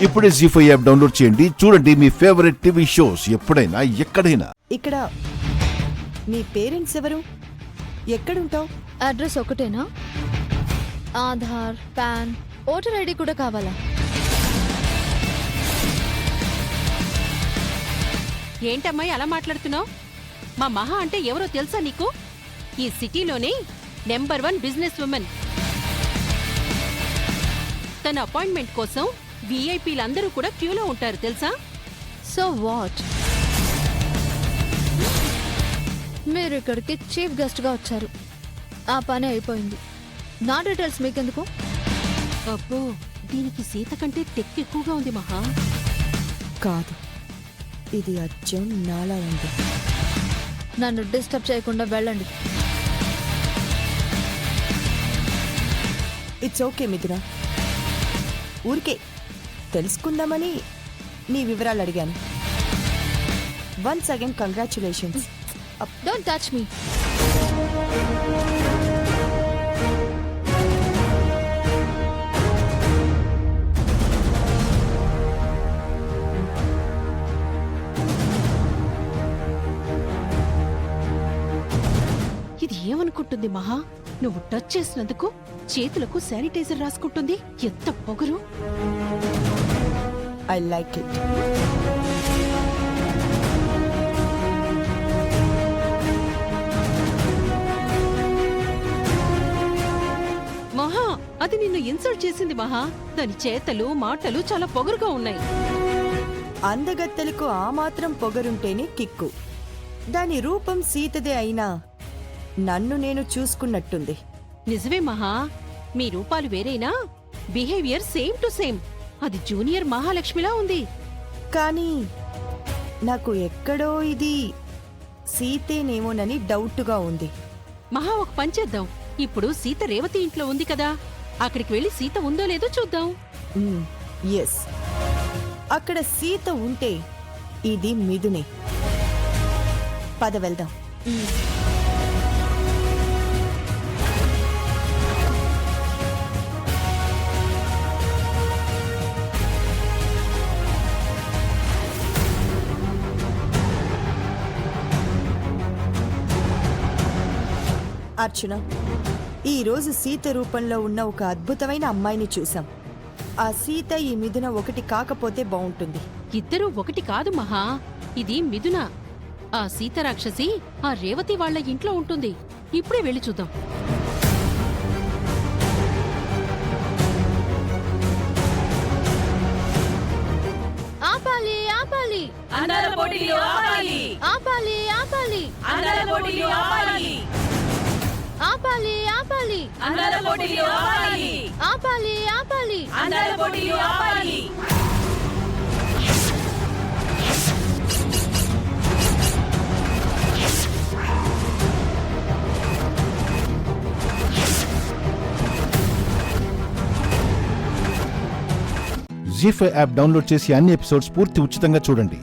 ఇప్పుడే జీ5 app download చేయండి. చూడండి మీ ఫేవరెట్ టీవీ షోస్ ఎప్పుడైనా ఎక్కడైనా. ఇక్కడ మీ పేరెంట్స్ ఎవరు? ఎక్కడుంటావు? అడ్రస్ ఒకటేనా? ఆధార్, పాన్, ఓటర్ ఐడి కూడా కావాలా? ఏంటమ్మాయి అలా మాట్లాడుతున్నావు? మా మహా అంటే ఎవరో తెలుసా నీకు? ఈ సిటీలోనే నెంబర్ 1 బిజినెస్ ఉమెన్. తన అపాయింట్మెంట్ కోసం విఐపీలందరూ కూడా క్యూలో ఉంటారు తెలుసా? So what? మీరు ఇక్కడికి చీఫ్ గెస్ట్ గా వచ్చారు, ఆ పని అయిపోయింది. నా డీటెయిల్స్ మీకెందుకు? అబ్బో, దీనికి సీత కంటే తెక్కు ఎక్కువగా ఉంది మహా. కాదు, ఇది అచ్చం నాలా ఉంది. నన్ను డిస్టర్బ్ చేయకుండా వెళ్ళండి. ఇట్స్ ఓకే మిథున, ఊరికే తెలుసుకుందామని నీ వివరాలు అడిగాను. Once again congratulations. Don't touch me. ఇది ఏమనుకుంటుంది మహా? నువ్వు టచ్ చేసినందుకు చేతులకు శానిటైజర్ రాసుకుంటుంది. ఎంత పొగరు! I like it. మహా, అది నిన్ను ఇన్సల్ట్ చేసింది మహా. దాని చేతలు మాటలు చాలా పొగరుగా ఉన్నాయి. అందగత్తెలకు ఆ మాత్రం పొగరుంటేనే కిక్కు. దాని రూపం సీతదే అయినా నన్ను నేను చూసుకున్నట్టుంది. నిజమే మహా, మీ రూపాలు వేరైనా బిహేవియర్ సేమ్ టు సేమ్. అది జూనియర్ మహాలక్ష్మిలా ఉంది. కానీ నాకు ఎక్కడో ఇది సీతేనేమోనని డౌట్గా ఉంది. మహా, ఒక పని చేద్దాం. ఇప్పుడు సీత రేవతి ఇంట్లో ఉంది కదా, అక్కడికి వెళ్లి సీత ఉందో లేదో చూద్దాం. ఎస్, అక్కడ సీత ఉంటే ఇది మిథునే. పద వెళ్దాం. అర్చన, ఈరోజు సీత రూపంలో ఉన్న ఒక అద్భుతమైన అమ్మాయిని చూసాం. ఆ సీత ఈ మిథున ఒకటి కాకపోతే బావుంటుంది. ఇద్దరూ ఒకటి కాదు మహా, ఇది మిథున. ఆ సీత రాక్షసి ఆ రేవతి వాళ్ళ ఇంట్లో ఉంటుంది. ఇప్పుడే వెళ్ళి చూద్దాం. ఆపాలి, ఆపాలి, అందాల పోటీలు ఆపాలి, ఆపాలి, ఆపాలి, అందాల పోటీలు ఆపాలి, ఆపాలి, ఆపాలి, అందాల పోటీలు ఆపాలి, ఆపాలి, ఆపాలి. అందాల పోటీలు ఆపాలి. జీ5 యాప్ డౌన్లోడ్ చేసి అన్ని ఎపిసోడ్స్ పూర్తి ఉచితంగా చూడండి.